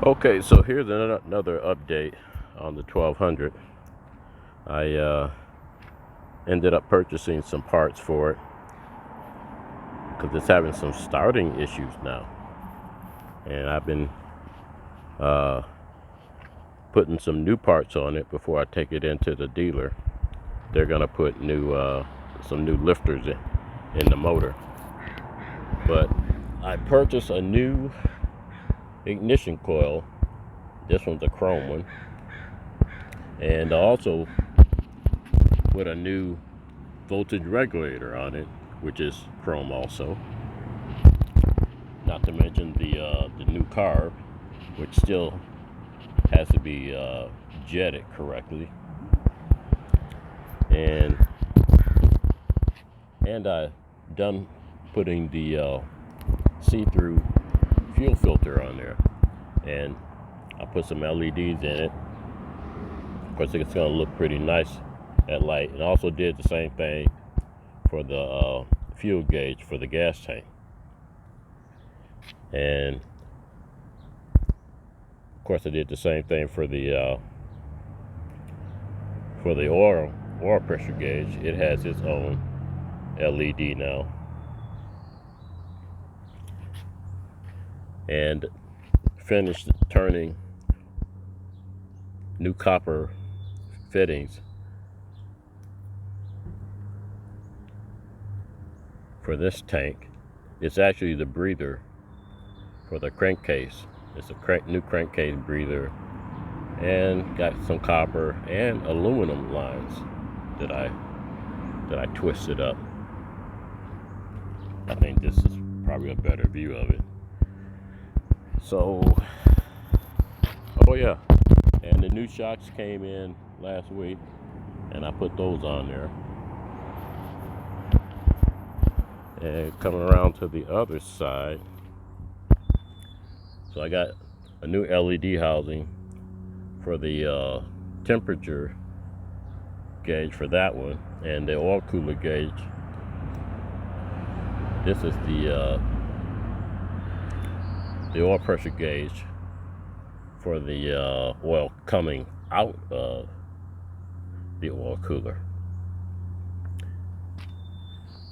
Okay, so here's another update on the 1200. I ended up purchasing some parts for it because it's having some starting issues now, and I've been putting some new parts on it before I take it into the dealer. They're gonna put some new lifters in the motor, but I purchased a new ignition coil. This one's a chrome one, and also with a new voltage regulator on it, which is chrome also. Not to mention the new carb, which still has to be jetted correctly, and I done putting the see-through fuel filter on there, and I put some LEDs in it. Of course, it's going to look pretty nice at light, and also did the same thing for the fuel gauge for the gas tank. And of course, I did the same thing for the oil pressure gauge. It has its own LED now, and finished turning new copper fittings for this tank. It's actually the breather for the crankcase. It's a new crankcase breather, and got some copper and aluminum lines that I twisted up. I think this is probably a better view of it. So, oh yeah, and the new shocks came in last week, and I put those on there. And coming around to the other side, so I got a new LED housing for the temperature gauge for that one, and the oil cooler gauge. This is the oil pressure gauge for the oil coming out of the oil cooler.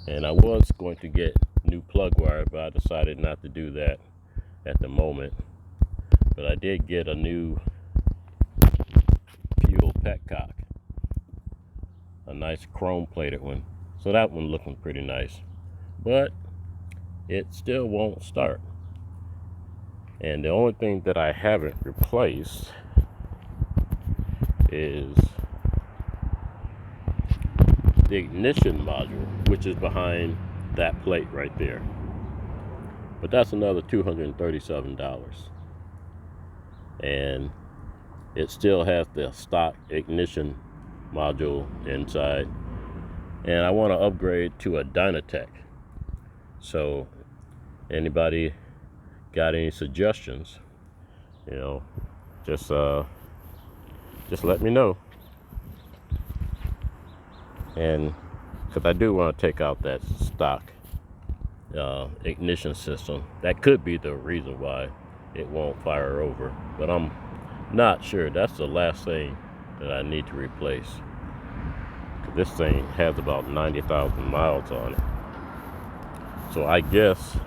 And I was going to get new plug wire, but I decided not to do that at the moment. But I did get a new fuel petcock, a nice chrome plated one. So that one looking pretty nice, but it still won't start. And the only thing that I haven't replaced is the ignition module, which is behind that plate right there. But that's another $237. And it still has the stock ignition module inside. And I want to upgrade to a Dynatech. So anybody got any suggestions, just let me know. And because I do want to take out that stock ignition system. That could be the reason why it won't fire over, but I'm not sure. That's the last thing that I need to replace. This thing has about 90,000 miles on it, so I guess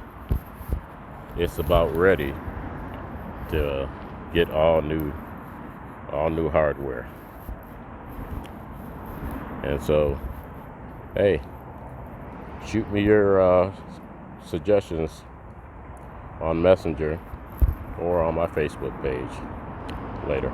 it's about ready to get all new hardware. And so, hey, shoot me your suggestions on Messenger or on my Facebook page later.